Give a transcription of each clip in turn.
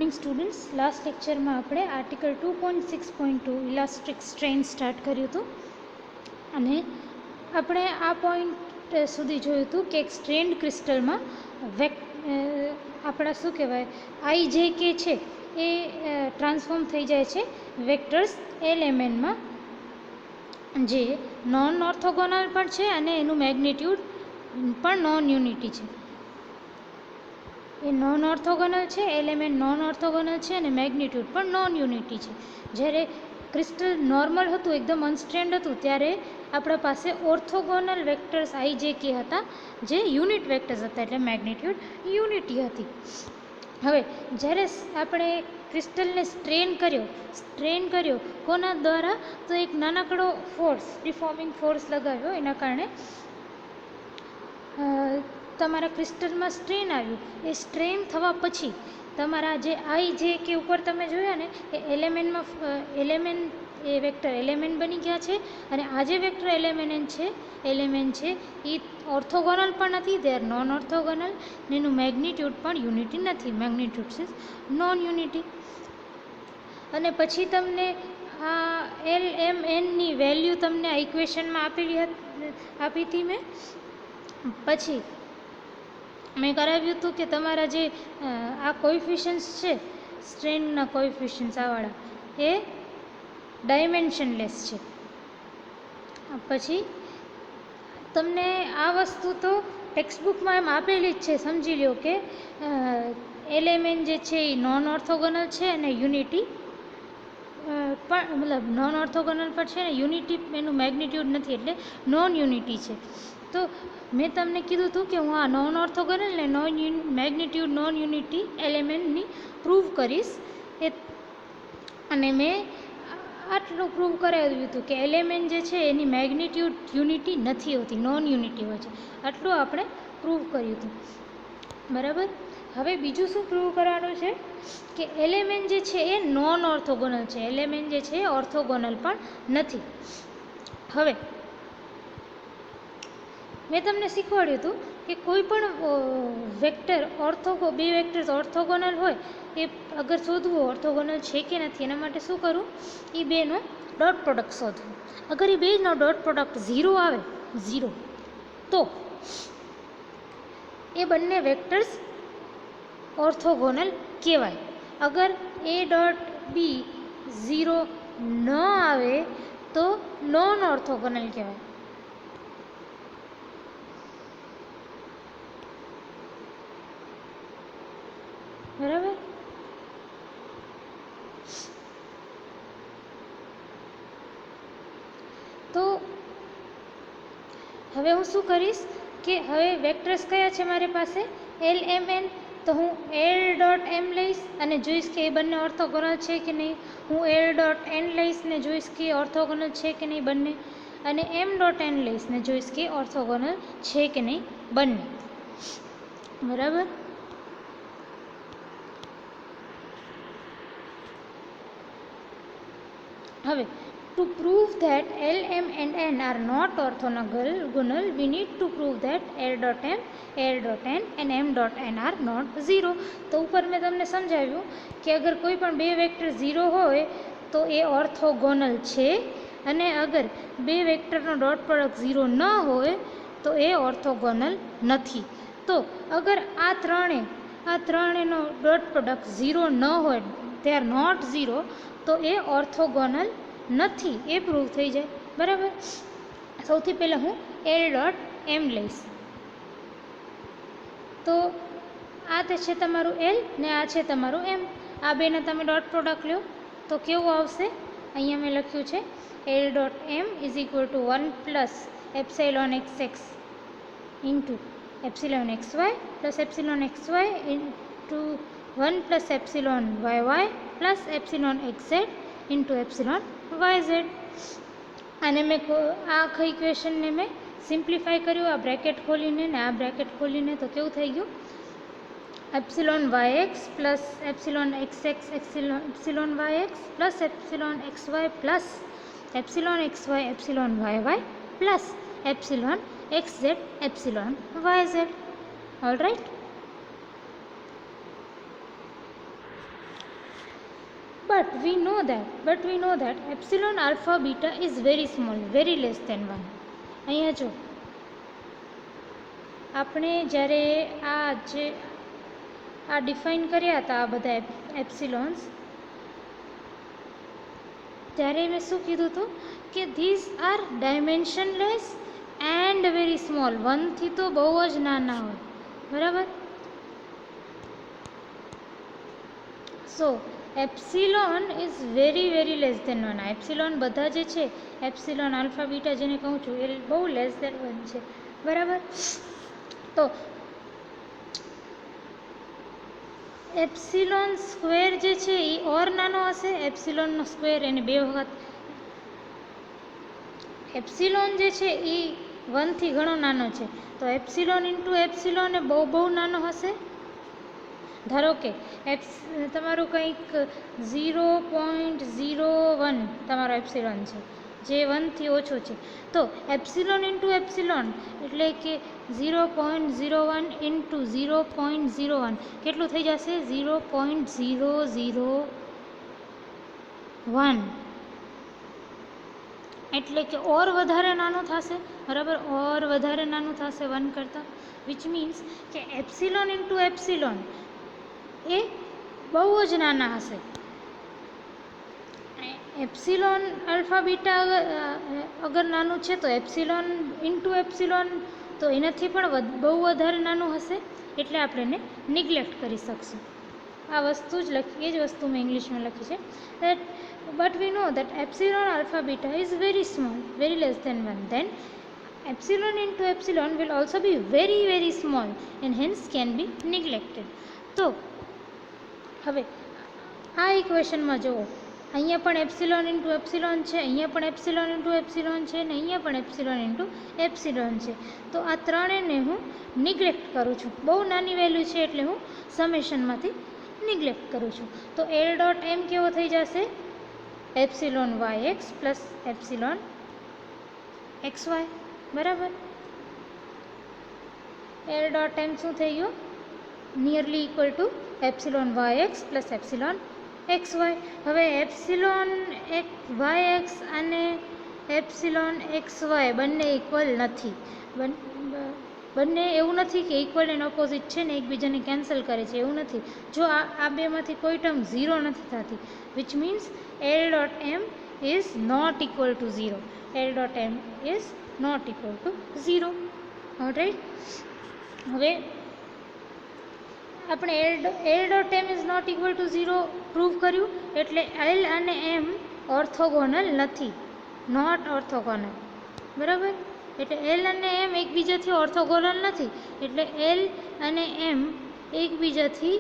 Morning students. Last લેક્ચરમાં આપણે article 2.6.2 elastic strain start કર્યું હતું અને આપણે આ પોઈન્ટ સુધી જોયું હતું કે એક સ્ટ્રેન્ડ ક્રિસ્ટલમાં આપણા શું કહેવાય આઈ જે કે છે એ ટ્રાન્સફોર્મ થઈ જાય છે વેક્ટર્સ એલએમએનમાં, જે નોન ઓર્થોગોનલ પણ છે અને એનું મેગ્નિટ્યુડ પણ નોન યુનિટી છે. એ નોન ઓર્થોગોનલ છે, એલિમેન્ટ નોન ઓર્થોગોનલ છે અને મેગ્નિટ્યુડ પણ નોન યુનિટી છે. જ્યારે ક્રિસ્ટલ નોર્મલ હતું, એકદમ અનસ્ટ્રેન્ડ હતું, ત્યારે આપણા પાસે ઓર્થોગોનલ વેક્ટર્સ આઈ જે કે હતા, જે યુનિટ વેક્ટર્સ હતા, એટલે મેગ્નિટ્યુડ યુનિટી હતી. હવે જ્યારે આપણે ક્રિસ્ટલને સ્ટ્રેન કર્યો કોના દ્વારા? તો એક નાનકડો ફોર્સ, ડિફોર્મિંગ ફોર્સ લગાવ્યો, એના કારણે તમારા ક્રિસ્ટલમાં સ્ટ્રેન આવ્યું. એ સ્ટ્રેન થવા પછી તમારા જે આઈ જે કે ઉપર તમે જોયા ને, એ એલિમેન્ટ એ વેક્ટર એલિમેન્ટ બની ગયા છે. અને આ જે વેક્ટર એલિમેન્ટ છે એ ઓર્થોગોનલ પણ નથી, દે આર નોન ઓર્થોગોનલ. એનું મેગ્નિટ્યુડ પણ યુનિટી નથી, મેગ્નિટ્યુડ ઇઝ નોન યુનિટી. અને પછી તમને આ LMNની વેલ્યુ તમને આ ઇક્વેશનમાં આપી હતી મેં. પછી મેં કરાવ્યું હતું કે તમારા જે આ કોએફિશિયન્ટ્સ છે, સ્ટ્રેનના કોએફિશિયન્ટ્સ આવાળા, એ ડાયમેન્શનલેસ છે. પછી તમને આ વસ્તુ તો ટેક્સ્ટબુકમાં એમ આપેલી જ છે, સમજી લો કે એલિમેન્ટ જે છે એ નોન ઓર્થોગોનલ છે અને યુનિટી પણ, મતલબ નોન ઓર્થોગોનલ પણ છે ને યુનિટી એનું મેગ્નિટ્યુડ નથી, એટલે નોન યુનિટી છે. તો મેં તમને કીધું હતું કે હું આ નોન ઓર્થોગોનલ ને મેગ્નિટ્યુડ નોન યુનિટી એલિમેન્ટની પ્રૂવ કરીશ. અને મેં આટલું પ્રૂવ કરાવ્યું હતું કે એલિમેન્ટ જે છે એની મેગ્નિટ્યુડ યુનિટી નથી હોતી, નોન યુનિટી હોય છે. આટલું આપણે પ્રૂવ કર્યું હતું, બરાબર. હવે બીજું શું પ્રૂવ કરવાનું છે કે એલિમેન્ટ જે છે એ નોન ઓર્થોગોનલ છે, એલિમેન્ટ જે છે એ ઓર્થોગોનલ પણ નથી. હવે મેં તમને શીખવાડ્યું હતું કે કોઈ પણ વેક્ટર બે વેક્ટર્સ ઓર્થોગોનલ હોય, એ અગર શોધવું ઓર્થોગોનલ છે કે નથી, એના માટે શું કરવું? એ બેનો ડોટ પ્રોડક્ટ શોધવું. અગર એ બેનો ડોટ પ્રોડક્ટ 0 આવે, 0, તો એ બંને વેક્ટર્સ ઓર્થોગોનલ કહેવાય. અગર એ ડોટ બી 0 ન આવે તો નોન ઓર્થોગોનલ કહેવાય. બરાબર. તો હવે હું શું કરીશ કે હવે વેક્ટર્સ કયા છે મારી પાસે? LMN. તો હું L ડોટ M લઈશ અને જોઈશ કે એ બંને ઓર્થોગોનલ છે કે નહીં. હું L ડોટ N લઈશ ને જોઈશ કે ઓર્થોગોનલ છે કે નહીં બંને. અને M ડોટ N લઈશ ને જોઈશ કે ઓર્થોગોનલ છે કે નહીં બંને. બરાબર. હવે to prove that LM and N are not orthogonal, we need to prove that L dot M, L dot N and M dot N are not 0. તો ઉપર મેં તમને સમજાવ્યું કે અગર કોઈ પણ બે વેક્ટર 0 હોય તો એ ઓર્થોગોનલ છે, અને અગર બે વેક્ટરનો ડોટ પ્રોડક્ટ 0 ન હોય તો એ ઓર્થોગોનલ નથી. તો અગર આ ત્રણેયનો ડોટ પ્રોડક્ટ 0 ન હોય, they are not 0, તો એ ઓર્થોગોનલ નથી, એ પ્રૂવ થઈ જાય. બરાબર. સૌથી પહેલાં હું L ડોટ M લઈશ. તો આ તે છે તમારું L ને આ છે તમારું M. આ બેને તમે ડોટ પ્રોડક્ટ લો તો કેવું આવશે? અહીંયા મેં લખ્યું છે L dot M is equal two 1 plus epsilon xx into epsilon xy plus epsilon xy into 1 plus epsilon yy plus epsilon xz into epsilon yz. અને મેં આ આખી ઇક્વેશનને મેં સિમ્પ્લિફાય કર્યું, આ બ્રેકેટ ખોલીને ને આ બ્રેકેટ ખોલીને. તો કેવું થઈ ગયું? Epsilon yx plus epsilon xx epsilon yx plus epsilon xy plus epsilon xy epsilon yy plus epsilon xz epsilon yz. All right. but we know that epsilon alpha beta is very small, very less than 1. અહીંયા જો આપણે જ્યારે આ define કર્યા હતા આ બધા epsilons, ત્યારે મેં શું કીધું હતું કે these are dimensionless and very small. 1 થી તો બહુ જ નાના હોય, બરાબર. So epsilon is very very less than 1. આ એપ્સિલોન બધા જે છે, એપ્સિલોન આલ્ફા બીટા જેને કહું છું, એ બહુ લેસ દેન 1 છે, બરાબર. તો એપ્સિલોન સ્ક્વેર જે છે એ ઓર નાનો હશે. એપ્સિલોનનો સ્ક્વેર એને 2 વખત. એપ્સિલોન જે છે એ 1 થી ઘણો નાનો છે, તો એપ્સિલોન ઇન્ટુ એપ્સિલોન એ બહુ નાનો હશે. ધારો કે તમારું કંઈક 0.01 તમારો એપ્સિલોન છે, જે 1 થી ઓછો છે. તો એપ્સિલોન ઇન્ટુ એપ્સિલોન એટલે કે 0.01 ઇન્ટુ 0.01 કેટલું થઈ જશે? 0.001. એટલે કે ઓર વધારે નાનું થશે, બરાબર. ઓર વધારે નાનું થશે 1 કરતાં, વિચ મીન્સ કે એપ્સિલોન ઇન્ટુ એપ્સિલોન એ બહુ જ નાના હશે. એપ્સિલોન આલ્ફા બીટા અગર નાનું છે તો એપ્સિલોન ઇન્ટુ એપ્સિલોન તો એનાથી પણ બહુ વધારે નાનું હશે, એટલે આપણે એને નિગ્લેક્ટ કરી શકશું. આ વસ્તુ જ લખી, એ જ વસ્તુ મેં ઇંગ્લિશમાં લખી છે. that but we know that epsilon alpha beta is very small, very less than 1. then epsilon into epsilon will also be very very small and hence can be neglected. તો હવે આ ઇક્વેશનમાં જુઓ, અહીંયા પણ એપ્સિલોન ઇન્ટુ એપ્સિલોન છે, અહીંયા પણ epsilon into epsilon છે, અને અહીંયા પણ એપ્સિલોન ઇન્ટુ એપ્સિલોન છે. તો આ ત્રણેયને હું નિગ્લેક્ટ કરું છું. બહુ નાની વેલ્યુ છે એટલે હું સમેશનમાંથી નિગ્લેક્ટ કરું છું. તો એલ ડોટ એમ કેવો થઈ જશે? Epsilon y x plus epsilon x y, બરાબર. એલ ડોટ એમ શું થઈ ગયું? Nearly equal to epsilon y x plus epsilon x y. હવે એપ્સિલોન વાય એક્સ અને એપ્સિલોન એક્સ વાય બંને ઇક્વલ નથી. બંને એવું નથી કે ઇક્વલ એન્ડ ઓપોઝિટ છે ને એકબીજાને કેન્સલ કરે છે, એવું નથી. જો આ બેમાંથી કોઈ ટર્મ 0 નથી થતી, which means L dot M is not equal to 0. L dot M is not equal to 0. Alright. હવે આપણે L dot M is not equal to 0 prove કર્યું, એટલે એલ અને એમ ઓર્થોગોનલ નથી, નોટ ઓર્થોગોનલ, બરાબર. એટલે એલ અને એમ એકબીજાથી ઓર્થોગોનલ નથી, એટલે એલ અને એમ એકબીજાથી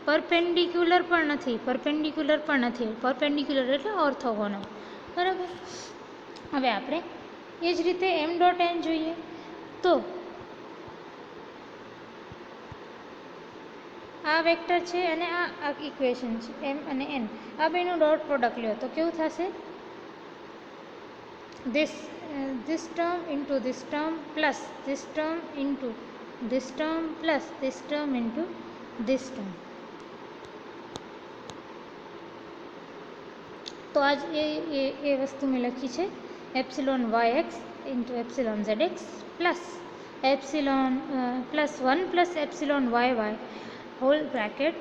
પરપેન્ડિક્યુલર પણ નથી. પરપેન્ડિક્યુલર એટલે ઓર્થોગોનલ, બરાબર. હવે આપણે એ જ રીતે એમ ડોટ એન જોઈએ. તો આ વેક્ટર છે અને આ ઇક્વેશન છે, એમ અને એન. આ બેનું ડોટ પ્રોડક્ટ લ્યો તો કેવું થશે? this term into this term plus this term into this term plus this term into this term. તો આજ એ વસ્તુ મેં લખી છે, epsilon y x into epsilon z x plus epsilon plus 1 plus epsilon y y whole bracket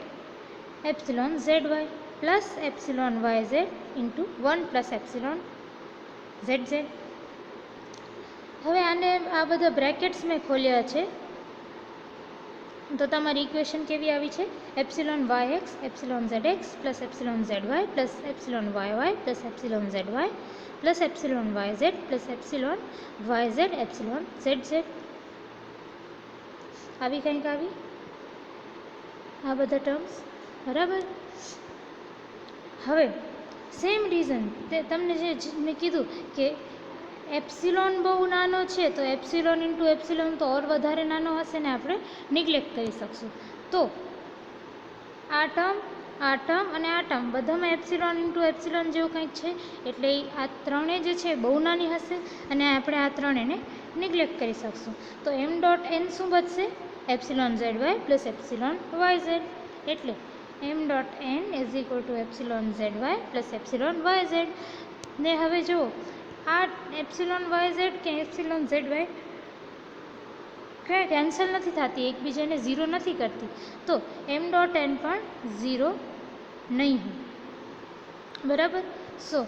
epsilon Z Y plus epsilon Y z into 1 plus epsilon z z. હવે આને આ બધા બ્રેકેટ્સ મેં ખોલ્યા છે, તો તમારી ઇક્વેશન કેવી આવી છે? Epsilon y x epsilon z x plus epsilon Z Y plus epsilon y y plus epsilon Z Y plus epsilon Y z plus epsilon Y z epsilon z z. આવી કંઈક આવી આ બધા ટર્મ્સ, બરાબર. હવે સેમ રીઝન તમને જે મેં કીધું કે એપ્સિલોન બહુ નાનો છે, તો એપ્સિલોન ઇન્ટુ એપ્સિલોન તો ઓર વધારે નાનો હશે ને આપણે નિગ્લેક્ટ કરી શકશું. તો આ ટર્મ અને આ ટર્મ બધામાં એપ્સિલોન ઇન્ટુ એપ્સિલોન જેવું કંઈક છે, એટલે આ ત્રણેય જે છે બહુ નાની હશે અને આપણે આ ત્રણેયને નિગ્લેક્ટ કરી શકશું. તો એમ ડોટ એન શું બચશે? Epsilon Z Y plus epsilon Y Z. એટલે M dot N is equal to epsilon Z Y plus epsilon Y Z. ને હવે જુઓ આ એપ્સિલોન વાય ઝેડ કે એપ્સિલોન ઝેડ વાય કેન્સલ નથી થતી, એકબીજાને ઝીરો નથી કરતી, તો એમ ડોટ એન પણ ઝીરો નહીં હોય. બરાબર. So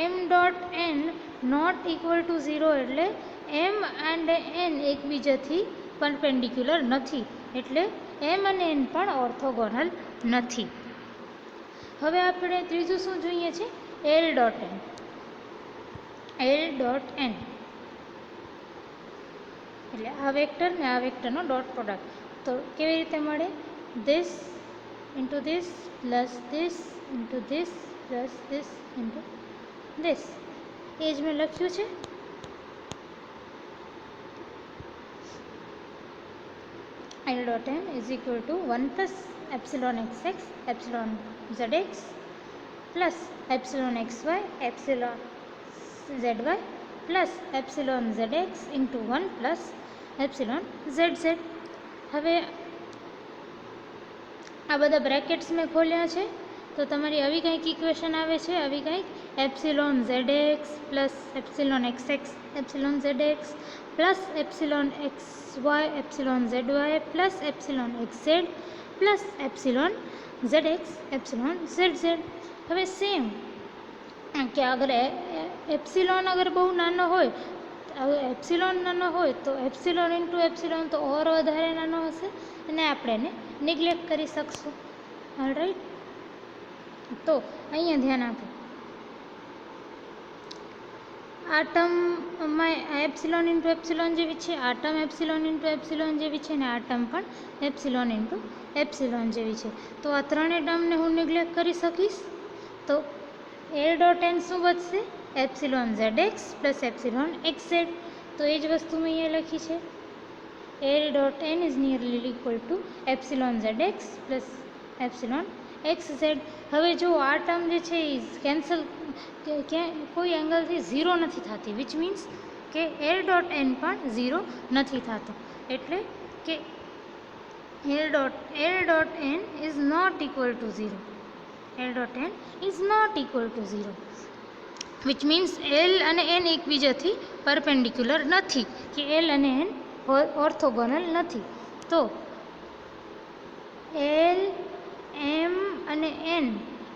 M dot N not equal to zero એટલે એમ એન્ડ એન એકબીજાથી પરપેન્ડિક્યુલર નથી, એટલે એમ અને એન પણ ઓર્થોગોનલ નથી. હવે આપણે ત્રીજું શું જોઈએ છે? L dot N. L dot N એટલે આ વેક્ટર ને આ વેક્ટરનો ડોટ પ્રોડક્ટ. તો કેવી રીતે મળે? This into this plus this into this plus this into this. એ જ મેં લખ્યું છે. L dot n is equal to 1 plus epsilon xx epsilon zx plus epsilon xy epsilon zy plus epsilon zx into 1 plus epsilon zz. હવે આ બધા brackets મેં ખોલ્યા છે, તો તમારી આવી કંઈક ઇક્વેશન આવે છે, આવી કંઈક epsilon zx plus epsilon xx epsilon zx plus epsilon xy epsilon zy plus epsilon xz plus epsilon zx epsilon zz. હવે સેમ કે અગર એપ્સિલોન અગર બહુ નાનો હોય, એપ્સિલોન નાનો હોય તો એપ્સિલોન ઇન્ટુ એપ્સિલોન તો ઓર વધારે નાનો હશે અને આપણે એને નિગ્લેક્ટ કરી શકશું. ઓલરાઈટ. તો અહીંયા ધ્યાન આપો, આ ટર્મમાં એપ્સિલોન ઇન્ટુ એપ્સિલોન જેવી છે, આ ટર્મ એપ્સિલોન ઇન્ટુ એપ્સિલોન જેવી છે અને આ ટર્મ પણ એપ્સિલોન ઇન્ટુ એપ્સિલોન જેવી છે. તો આ ત્રણેય ટર્મને હું નિગ્લેક્ટ કરી શકીશ. તો એલ ડોટ એન શું બચશે? Epsilon zx plus epsilon xz. તો એ જ વસ્તુ મેં અહીંયા લખી છે. L dot N is nearly equal to epsilon zx plus epsilon xz. હવે જો આ ટર્મ જે છે એ કેન્સલ કોઈ એંગલથી ઝીરો નથી થતી, વિચ મીન્સ કે એલ ડોટ એન પણ ઝીરો નથી થતો, એટલે કે L dot N is not equal to zero. L dot N is not equal to zero, which means L અને એન એકબીજાથી પરપેન્ડિક્યુલર નથી, કે એલ અને એન ઓર્થોગોનલ નથી. તો એલ એમ અને એન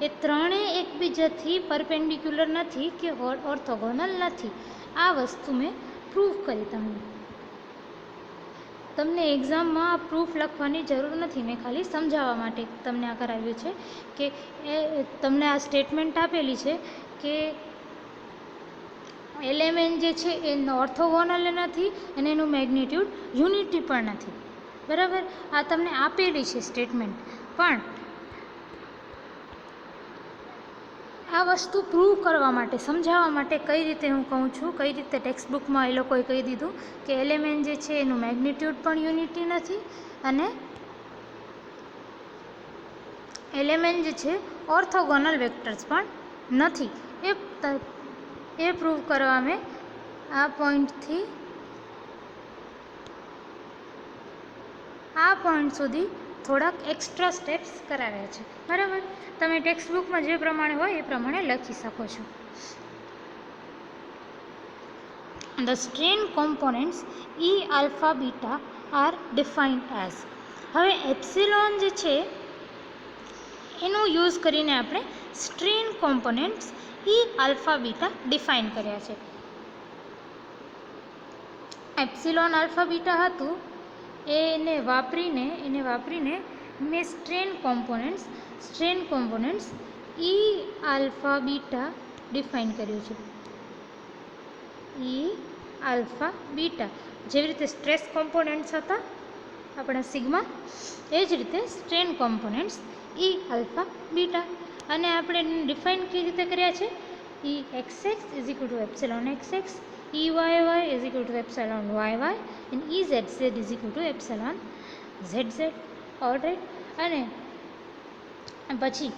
એ ત્રણેય એકબીજાથી પરપેન્ડિક્યુલર નથી કે ઓર્થોગોનલ નથી. આ વસ્તુ મેં પ્રૂફ કરી. તમને એક્ઝામમાં આ પ્રૂફ લખવાની જરૂર નથી, મેં ખાલી સમજાવવા માટે તમને આ કરાવ્યું છે કે તમને આ સ્ટેટમેન્ટ આપેલી છે કે એલેમેન જે છે એ ઓર્થોગોનલ નથી અને એનું મેગ્નિટ્યુડ યુનિટી પણ નથી. બરાબર. આ તમને આપેલી છે સ્ટેટમેન્ટ, પણ આ વસ્તુ પ્રૂવ કરવા માટે, સમજાવવા માટે કઈ રીતે હું કહું છું, કઈ રીતે ટેક્સ્ટબુકમાં એ લોકોએ કહી દીધું કે એલેમેન જે છે એનું મેગ્નિટ્યુડ પણ યુનિટી નથી અને એલેમેન જે છે ઓર્થોગોનલ વેક્ટર્સ પણ નથી. એ પ્રૂવ કરવા મેં આ પોઈન્ટથી આ પોઈન્ટ સુધી થોડાક એક્સ્ટ્રા સ્ટેપ્સ કરાવ્યા છે. બરાબર. તમે ટેક્સ્ટબુકમાં જે પ્રમાણે હોય એ પ્રમાણે લખી શકો છો. The strain components E alpha beta are defined as. હવે એપ્સિલોન જે છે એનો યુઝ કરીને આપણે strain components E alpha beta define કર્યા છે. એપ્સિલોન આલ્ફા બીટા હતું એને વાપરીને મેં strain components E alpha beta define કર્યું છે. E આલ્ફા બીટા જેવી રીતે સ્ટ્રેસ કોમ્પોનેન્ટ્સ હતા આપણા સિગ્મા, એ જ રીતે strain components E alpha beta. અને આપણે ડિફાઇન કેવી રીતે કર્યા છે? E xx is equal to epsilon xx, E yy is equal to epsilon yy and E zz is equal to epsilon zz. Alright. અને પછી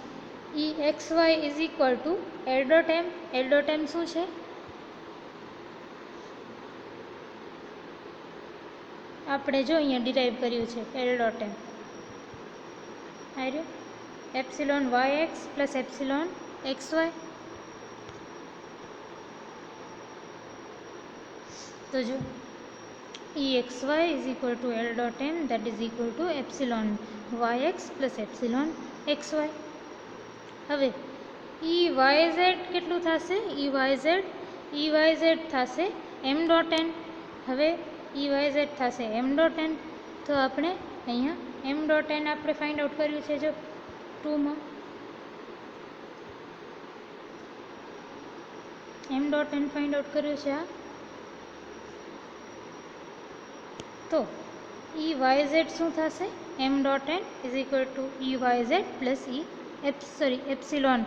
E xy is equal to L dot M. L dot M શું છે? આપણે જો અહીંયા derive કર્યું છે L dot M. આવ્યું. Epsilon y x plus epsilon x y. તો જો EXY is equal to L dot M, that is equal to epsilon YX plus epsilon XY. હવે EYZ કેટલું થશે? EYZ થશે M dot N. હવે EYZ થશે M dot N. તો આપણે અહીંયા M dot N આપણે ફાઇન્ડ આઉટ કર્યું છે. જો 2માં M dot N find out કર્યું છે. આ તો EYZ શું થશે? M dot N is equal to EYZ plus epsilon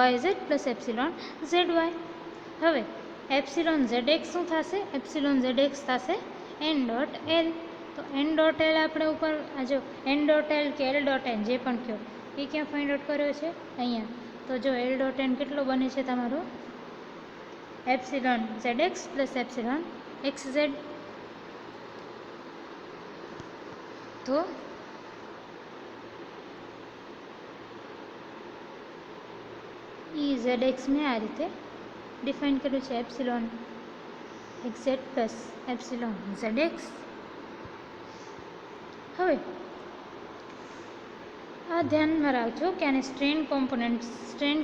YZ plus epsilon ZY. હવે એપ્સિલોન ZX શું થશે? એપ્સિલોન ZX થશે N dot L. તો N dot L આપણે ઉપર આ જો N dot L કે L dot N જે પણ કહો એ ક્યાં ફાઇન્ડ આઉટ કર્યો છે? અહીંયા. તો જો L dot N કેટલો બને છે તમારો? Epsilon ZX plus epsilon XZ. તો EZX મેં આ રીતે ડિફાઇન કર્યું છે, epsilon XZ plus epsilon ZX. હવે આ ધ્યાનમાં રાખજો કે આને સ્ટ્રેન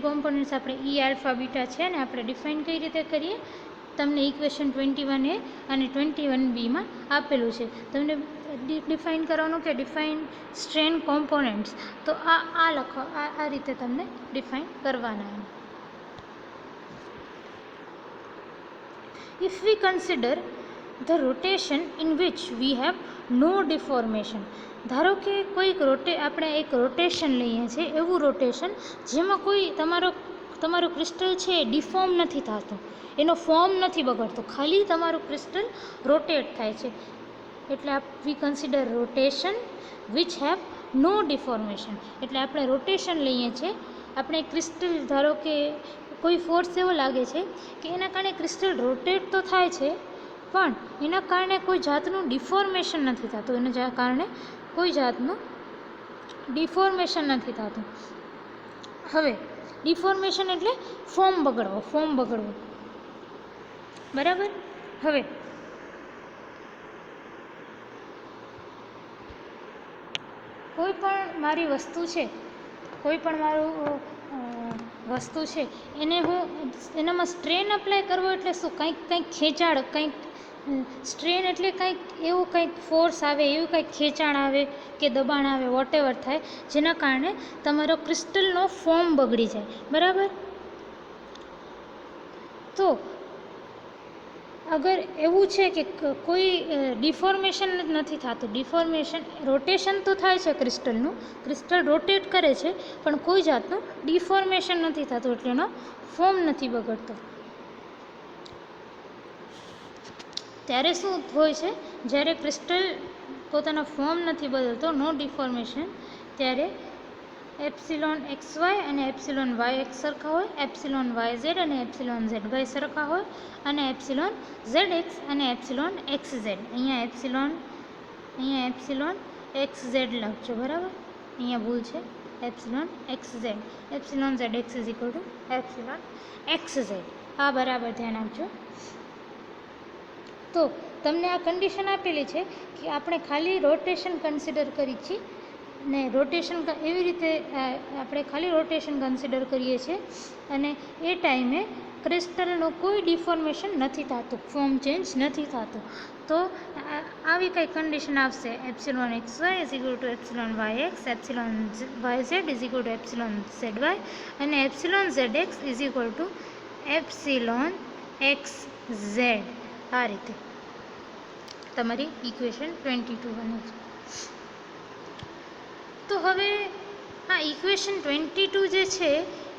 કોમ્પોનન્ટ્સ આપણે E આલ્ફા બીટા છે ને આપણે ડિફાઇન કઈ રીતે કરીએ તમને ઇક્વેશન 21A અને 21Bમાં આપેલું છે. તમને ડિફાઇન કરવાનું કે ડિફાઇન સ્ટ્રેન કોમ્પોનન્ટ્સ, તો આ લખો, આ રીતે તમને ડિફાઇન કરવાના. If we consider the rotation in which we have no deformation, ધારો કે કોઈક આપણે એક રોટેશન લઈએ છીએ, એવું રોટેશન જેમાં કોઈ તમારું ક્રિસ્ટલ છે એ ડિફોર્મ નથી થતું, એનો ફોર્મ નથી બગડતો, ખાલી તમારું ક્રિસ્ટલ રોટેટ થાય છે. એટલે we consider rotation which have no deformation. એટલે આપણે રોટેશન લઈએ છીએ, આપણે ક્રિસ્ટલ ધારો કે કોઈ ફોર્સ એવો લાગે છે કે એના કારણે ક્રિસ્ટલ રોટેટ તો થાય છે પણ એના કારણે કોઈ જાતનું ડિફોર્મેશન નથી થતું, એના કારણે કોઈ જાતનું ડિફોર્મેશન નથી થતું. હવે ડિફોર્મેશન એટલે ફોર્મ બગડવો, બરાબર. હવે કોઈ પણ મારી વસ્તુ છે એને હું એનામાં સ્ટ્રેન અપ્લાય કરવો એટલે શું? કંઈક ખેંચાણ, કંઈક સ્ટ્રેન એટલે કંઈક ફોર્સ આવે, એવું કંઈક ખેંચાણ આવે કે દબાણ આવે, વોટેવર થાય, જેના કારણે તમારો ક્રિસ્ટલનો ફોર્મ બગડી જાય, બરાબર. તો અગર એવું છે કે કોઈ ડિફોર્મેશન નથી થતું, રોટેશન તો થાય છે ક્રિસ્ટલ રોટેટ કરે છે પણ કોઈ જાતનું ડિફોર્મેશન નથી થતું, એટલે એનો ફોર્મ નથી બગડતો. ત્યારે શું હોય છે? જ્યારે ક્રિસ્ટલ પોતાનો ફોર્મ નથી બદલતો, નો ડિફોર્મેશન, ત્યારે એપ્સિલોન XY અને એપ્સિલોન YX સરખા હોય, એપ્સિલોન YZ અને એપ્સિલોન ZY સરખા હોય, અને એપ્સિલોન ZX અને એપ્સિલોન XZ. અહીંયા એપ્સિલોન XZ લખજો, બરાબર. અહીંયા ભૂલ છે, epsilon XZ. Epsilon ZX is equal to epsilon XZ. આ બરાબર ધ્યાન આપજો. તો તમને આ કન્ડિશન આપેલી છે કે આપણે ખાલી રોટેશન કન્સિડર કરી છીએ ને રોટેશન એવી રીતે આપણે ખાલી રોટેશન કન્સિડર કરીએ છીએ અને એ ટાઈમે ક્રિસ્ટલનું કોઈ ડિફોર્મેશન નથી થતું, ફોર્મ ચેન્જ નથી થતું. તો આવી કંઈ કન્ડિશન આવશે, epsilon XY is equal to epsilon YX, epsilon YZ is equal to epsilon ZY અને epsilon ZX is equal to epsilon XZ. આ રીતે તમારી ઇક્વેશન 22 બને છે. તો હવે આ ઇક્વેશન 22 જે છે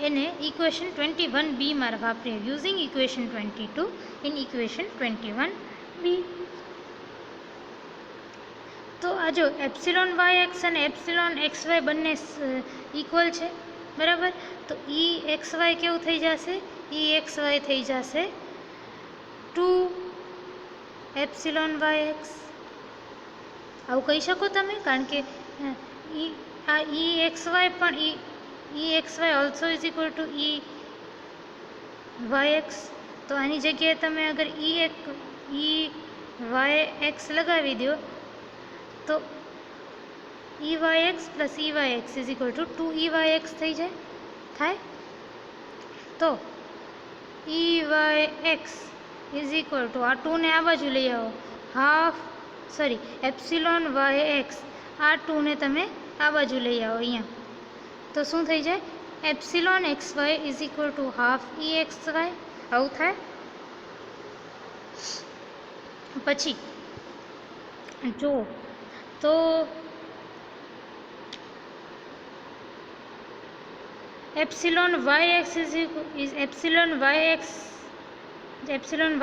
એને ઇક્વેશન 21B વાપરીએ, using equation 22 in equation 21B. તો આ જો એપ્સિલોન YX અને એપ્સિલોન XY બંને ઇક્વલ છે, બરાબર. તો EXY કેવું થઈ જશે? EXY થઈ જશે 2 એપ્સિલોન YX. આવું કહી શકો તમે, કારણ કે આ EXY પણ EXY also is equal two EYX. તો આની જગ્યાએ તમે અગર EYX લગાવી દો તો EYX plus EYX is equal two 2EYX થઈ થાય. તો EYX ઇઝ ઇક્વલ ટુ આ 2 ને આ બાજુ લઈ આવો, એપ્સિલોન YX, આ 2 ને તમે આ બાજુ લઈ આવો અહીંયા, તો શું થઈ જાય? Epsilon XY is equal two half EXY. આવું થાય. પછી જો તો epsilon YX is epsilon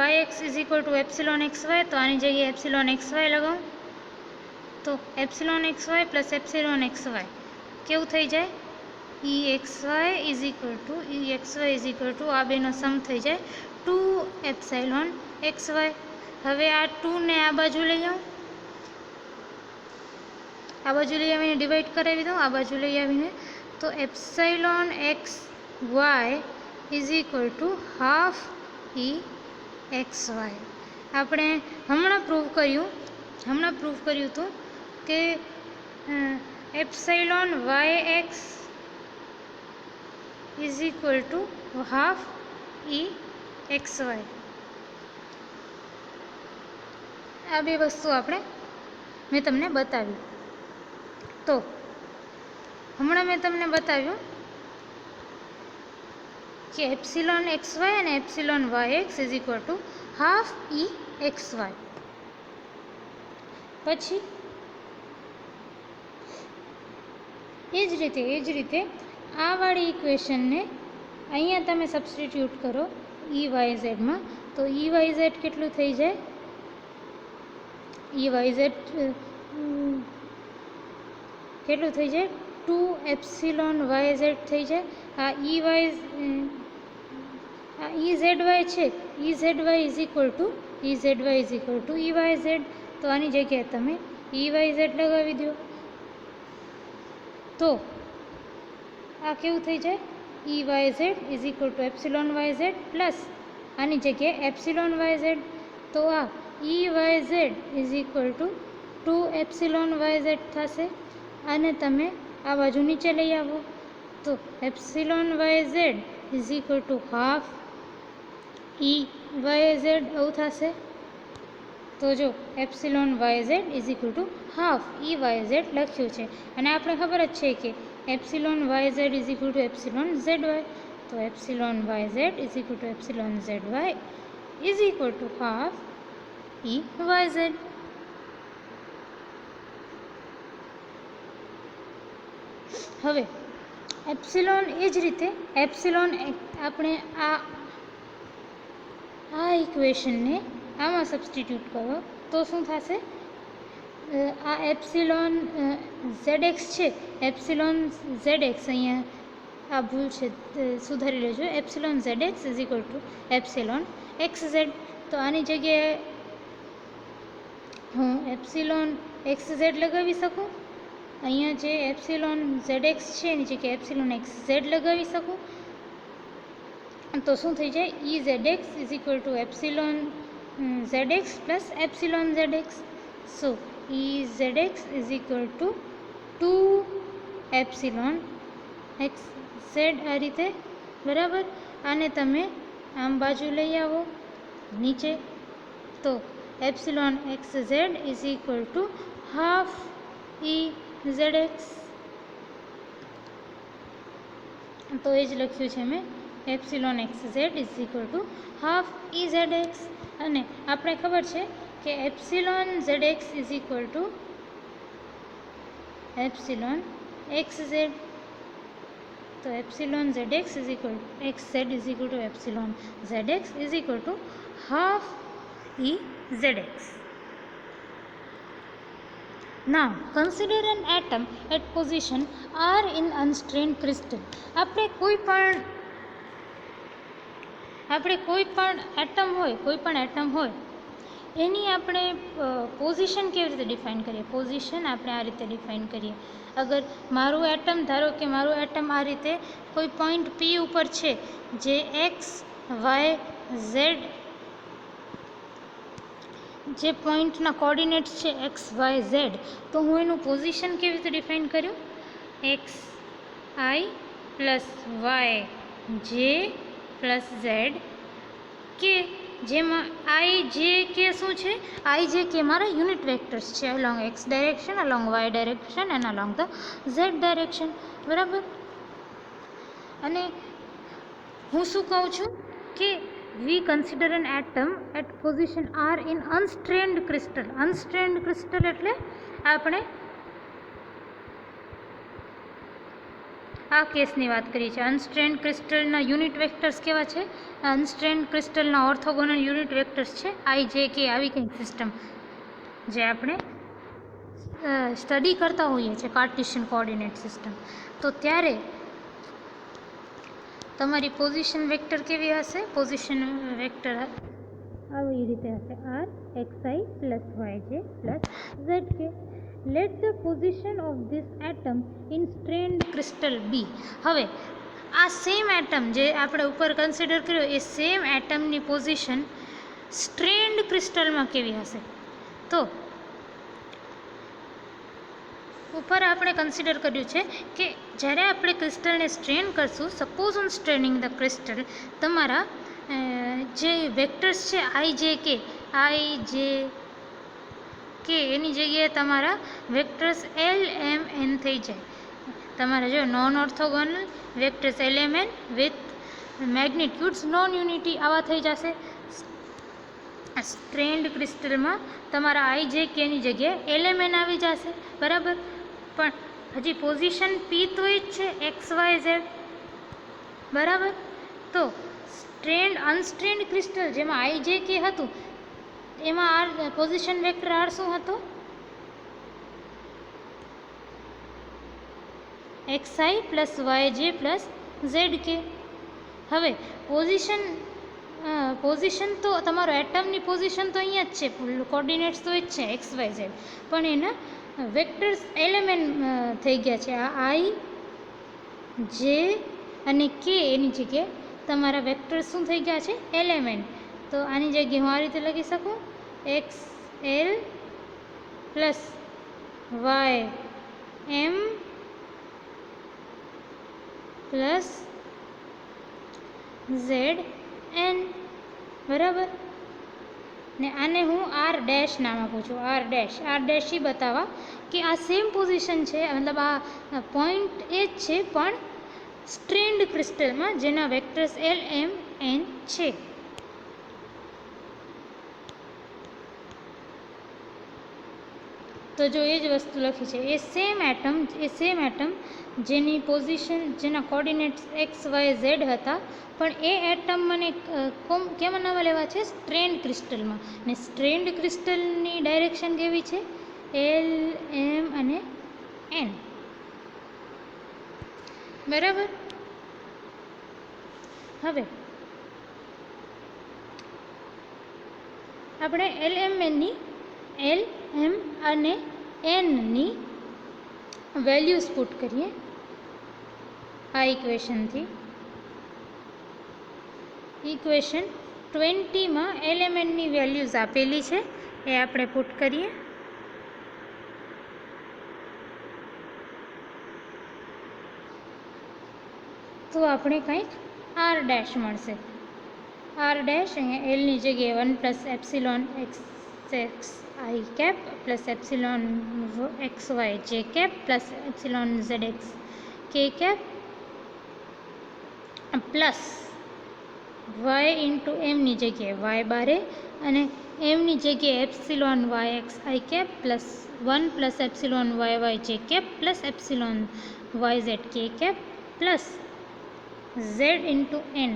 YX is equal to epsilon XY. તો આની જગ્યાએ એપ્સિલોન XY લગાવું તો epsilon XY plus epsilon XY કેવું થઈ જાય? EXY ઇઝ ઇક્વલ ટુ આ બેનો સમ થઈ જાય 2 એપ્સિલોન XY. હવે આ 2 ને આ બાજુ લઈ આવું, આ બાજુ લઈ આવીને ડિવાઈડ કરાવી દઉં, આ બાજુ લઈ આવીને, તો epsilon XY is equal two half EXY. આપણે હમણાં પ્રૂવ કર્યું હતું કે epsilon YX is equal two half EXY. આ બે વસ્તુ મેં તમને બતાવી. તો હમણાં મેં તમને બતાવ્યું કે એપ્સિલોન XY અને epsilon YX is equal two half EXY. પછી એ જ રીતે આ વાળી ઇક્વેશનને અહીંયા તમે સબસ્ટિટ્યૂટ કરો EYZમાં, તો EYZ કેટલું થઈ જાય? EYZ કેટલું થઈ જાય? 2 એપ્સિલોન YZ થઈ જાય. આ EZY છે, EZY is equal two EYZ. તો આની જગ્યાએ તમે EYZ લગાવી દો તો આ કેવું થઈ જાય? EYZ is equal to epsilon YZ plus આની જગ્યાએ એપ્સિલોન YZ. તો આ EYZ is equal two 2 epsilon YZ થશે. અને તમે આ બાજુ નીચે લઈ આવો તો epsilon YZ is equal two half EYZ આવું થશે. તો જો epsilon YZ is equal two half EYZ લખ્યું છે, અને આપણે ખબર જ છે કે epsilon YZ is equal to epsilon ZY. તો epsilon YZ is equal to epsilon ZY is equal two half EYZ. હવે એપ્સિલોન એ જ રીતે એપ્સિલોન આપણે આ ઇક્વેશનને આમાં સબસ્ટિટ્યૂટ કરો તો શું થશે? આ એપ્સિલોન ZX છે, એપ્સિલોન ZX અહીંયા આ ભૂલ છે, સુધારી લેજો. Epsilon ZX is equal to epsilon XZ. તો આની જગ્યાએ હું એપ્સિલોન XZ લગાવી શકું. અહીંયા જે એપ્સિલોન ZX છે એની જગ્યાએ એપ્સિલોન XZ લગાવી શકું. તો શું થઈ જાય? EZX is equal to epsilon ZX plus epsilon ZX. So EZX is equal two 2 epsilon XZ. આ રીતે બરાબર. આને તમે આમ બાજુ લઈ આવો નીચે, તો epsilon XZ is equal two half EZX. તો એ જ લખ્યું છે મેં, epsilon XZ is equal two half EZX. અને આપણે ખબર છે કે epsilon ZX is equal to epsilon XZ. તો epsilon ZX is equal XZ is equal to epsilon ZX is equal two half EZX. Now consider an atom at position R in unstrained crystal. આપણે કોઈ પણ atom હોય એની આપણે position કેવી રીતે define કરીએ? Position આપણે આ રીતે ડિફાઇન કરીએ. અગર મારું એટમ, ધારો કે મારું એટમ આ રીતે કોઈ પોઈન્ટ પી ઉપર છે જે એક્સ વાય ઝેડ, જે પોઈન્ટના કોર્ડિનેટ્સ છે એક્સ વાય ઝેડ, તો હું એનું પોઝિશન કેવી રીતે ડિફાઇન કર્યું? એક્સ આઈ પ્લસ વાય જે પ્લસ ઝેડ કે, જેમાં આઈ જે કે શું છે? આઈ જે કે મારા યુનિટ વેક્ટર્સ છે along X direction, along Y direction and along the Z direction. બરાબર. અને હું શું કહું છું કે we consider an atom at position R in unstrained crystal. Unstrained crystal એટલે આપણે આ કેસની વાત કરીએ છીએ. અનસ્ટ્રેન્ડ ક્રિસ્ટલના યુનિટ વેક્ટર્સ કેવા છે? અનસ્ટ્રેન્ડ ક્રિસ્ટલના ઓર્થોગોનલ યુનિટ વેક્ટર્સ છે આઈ જે કે, આવી કંઈક સિસ્ટમ જે આપણે સ્ટડી કરતા હોઈએ છીએ, કાર્ટેશિયન કોઓર્ડિનેટ સિસ્ટમ. તો ત્યારે તમારી પોઝિશન વેક્ટર કેવી હશે? પોઝિશન વેક્ટર આવી રીતે હશે, આર એક્સ આઈ પ્લસ વાય જે plus Z K. Let the position of this atom in strained crystal be. હવે આ સેમ એટમ જે આપણે ઉપર કન્સિડર કર્યો, એ સેમ એટમની પોઝિશન સ્ટ્રેન્ડ ક્રિસ્ટલમાં કેવી હશે? તો ઉપર આપણે કન્સિડર કર્યું છે કે જ્યારે આપણે ક્રિસ્ટલને સ્ટ્રેન કરશું, suppose on straining the crystal, તમારા જે વેક્ટર્સ છે આઈ જે કે એની જગ્યાએ તમારા વેક્ટર્સ એલ એમ એન થઈ જાય. તમારા જો non orthogonal vectors L M N with magnitudes non unity આવા થઈ જશે. સ્ટ્રેન્ડ ક્રિસ્ટલમાં તમારા આઈ જે કેની જગ્યાએ એલ એમ એન આવી જશે. બરાબર. પણ હજી પોઝિશન પી તો જ છે એક્સ વાય ઝેડ. બરાબર. તો અનસ્ટ્રેન્ડ ક્રિસ્ટલ જેમાં આઈ જે કે હતું, એમાં આર પોઝિશન વેક્ટર આર શું હતો? એક્સ આઈ પ્લસ વાય જે પ્લસ ઝેડ કે. હવે પોઝિશન તો તમારો એટમની પોઝિશન તો અહીંયા જ છે, કોર્ડિનેટ્સ તો જ છે એક્સ વાય ઝેડ, પણ એના વેક્ટર્સ એલિમેન્ટ થઈ ગયા છે. આ આઈ જે અને કે એની જગ્યાએ તમારા વેક્ટર્સ શું થઈ ગયા છે? એલિમેન્ટ. તો આની જગ્યાએ હું આ રીતે લખી શકું, એક્સ એલ પ્લસ વાય એમ પ્લસ ઝેડ એન. બરાબર. ને આને હું આર ડેશ નામ આપું છું. આર ડેશ એ બતાવવા કે આ સેમ પોઝિશન છે, મતલબ આ પોઈન્ટ એ જ છે પણ સ્ટ્રેન્ડ ક્રિસ્ટલમાં, જેના વેક્ટર્સ એલ એમ એન છે. તો જો એ જ વસ્તુ લખી છે, એ સેમ એટમ જેની પોઝિશન, જેના કોર્ડિનેટ્સ એક્સ વાય ઝેડ હતા, પણ એ એટમ મને કેમાં લેવા છે? સ્ટ્રેન્ડ ક્રિસ્ટલમાં. ને સ્ટ્રેન્ડ ક્રિસ્ટલની ડાયરેક્શન કેવી છે? એલ એમ અને એન. બરાબર. હવે આપણે એલ એમ અને એનની વેલ્યુઝ પુટ કરીએ આ ઇક્વેશનથી. ઇક્વેશન 20માં એલિમેન્ટની વેલ્યુઝ આપેલી છે, એ આપણે પુટ કરીએ. તો આપણે કંઈક આર ડેશ મળશે. આર ડેશ અહીંયા એલની જગ્યાએ 1 plus epsilon x x i cap plus epsilon x y j cap plus epsilon z x k cap plus y into એમની જગ્યાએ વાય બારે અને એમની જગ્યાએ epsilon y x i cap plus 1 plus epsilon y y j cap plus epsilon Y Z k cap plus z into N.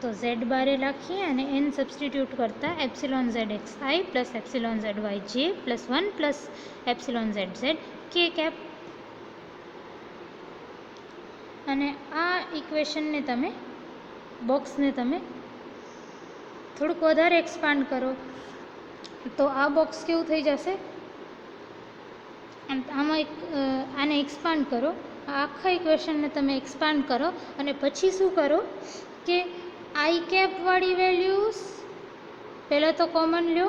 તો z બારે રાખીએ અને એન સબસ્ટિટ્યૂટ કરતાં એપ્સિલોન ઝેડ એક્સ આઈ પ્લસ એપ્સિલોન ઝેડ વાય જે plus 1 plus epsilon z z k cap. અને આ ઇક્વેશનને તમે બોક્સને તમે થોડુંક વધારે એક્સપાન્ડ કરો તો આ બોક્સ કેવું થઈ જશે, આમાં એક આને એક્સપાન્ડ કરો, આ આખા ઇક્વેશનને તમે એક્સપાન્ડ કરો અને પછી શું કરો કે આઈ કેપ વાળી વેલ્યુઝ પહેલાં તો કોમન લો,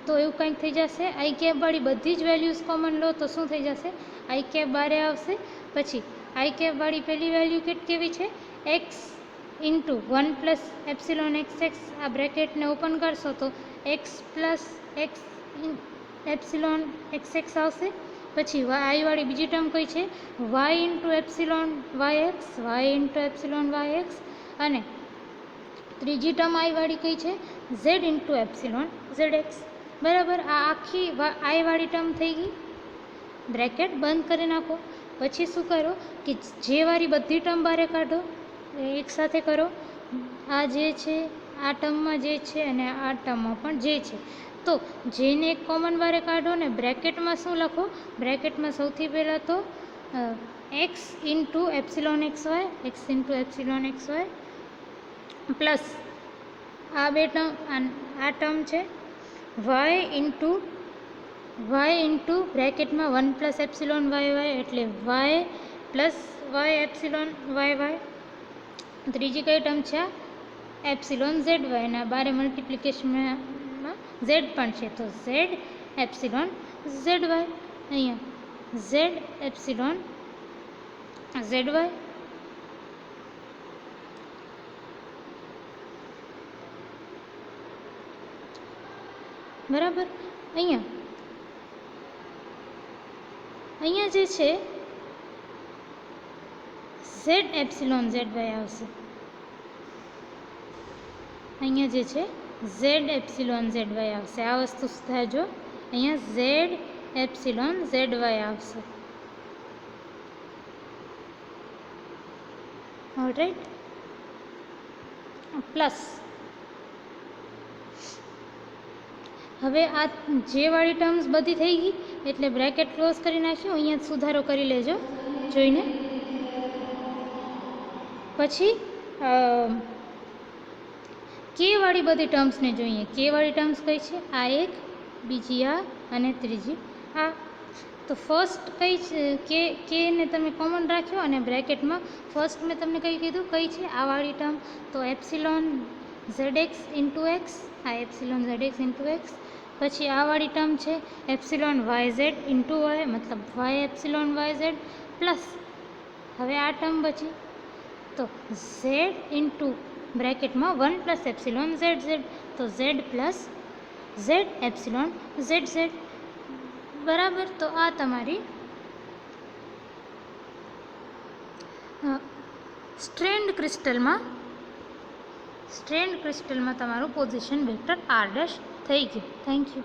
તો એવું કંઈક થઈ જશે. આઈ કેપ વાળી બધી જ વેલ્યુઝ કોમન લો તો શું થઈ જશે, આઈ કેપ બારે આવશે. પછી આઈ કેપ વાળી પહેલી વેલ્યુ કેવી છે, x into 1 plus epsilon x x, આ બ્રેકેટને ઓપન કરશો તો x plus x epsilon x x આવશે. પછી આઈ વાળી બીજી ટર્મ કઈ છે, y into epsilon y x, y into epsilon y x. અને ત્રીજી ટર્મ આઈ વાળી કઈ છે, z into epsilon z x. બરાબર, આ આખી આઈ વાળી ટર્મ થઈ ગઈ, બ્રેકેટ બંધ કરી નાખો. પછી શું કરો કે જે વાળી બધી ટર્મ બારે કાઢો, એક સાથે કરો, આ જે છે આ ટર્મમાં જે છે અને આ ટર્મમાં પણ જે છે, તો જેને એક કોમન બારે કાઢો ને બ્રેકેટમાં શું લખો, બ્રેકેટમાં સૌથી પહેલાં તો x into epsilon x y, x into epsilon x y plus આ બે ટર્મ, આ ટર્મ છે વાય ઇન્ટુ બ્રેકેટમાં 1 પ્લસ એપ્સિલોન વાય વાય, એટલે y plus y epsilon y y. ત્રીજી કઈ ટર્મ છે, આ એપ્સિલોન ઝેડ વાય, અને આ બારે મલ્ટિપ્લિકેશનમાં ઝેડ પણ છે, તો ઝેડ એપ્સિલોન ઝેડ વાય. અહીંયા ઝેડ એપ્સિલોન ઝેડ વાય. બરાબર, અહીંયા જે છે ઝેડ એપ્સિલોન ઝેડ વાય આવશે. અહીંયા જે છે ઝેડ એપ્સિલોન ઝેડ વાય આવશે. આ વસ્તુ સુધારજો, અહીંયા ઝેડ એપ્સિલોન ઝેડ વાય આવશે. ઓલરાઈટ, પ્લસ હવે આ જે વાળી ટર્મ્સ બધી થઈ ગઈ એટલે બ્રેકેટ ક્લોઝ કરી નાખ્યું. અહીંયા સુધારો કરી લેજો જોઈને. પછી કે વાળી બધી ટર્મ્સને જોઈએ. કે વાળી ટર્મ્સ કઈ છે, આ એક, બીજી આ અને ત્રીજી આ. તો ફર્સ્ટ કઈ છે, કે ને તમે કોમન રાખ્યો અને બ્રેકેટમાં ફર્સ્ટ મેં તમને કઈ કીધું કઈ છે, આ વાળી ટર્મ, તો epsilon z x into x, આ epsilon z x into x. પછી આ વાળી ટર્મ છે epsilon Y z into y, મતલબ y epsilon Y z plus હવે આ ટર્મ બચી, તો ઝેડ ઇન્ટુ બ્રેકેટમાં 1 પ્લસ એપ્સિલોન ઝેડ ઝેડ, તો z plus z epsilon z z. બરાબર, તો આ તમારી સ્ટ્રેન્ડ ક્રિસ્ટલમાં તમારું પોઝિશન વેક્ટર આર ડેશ થઈ ગયું. Thank you.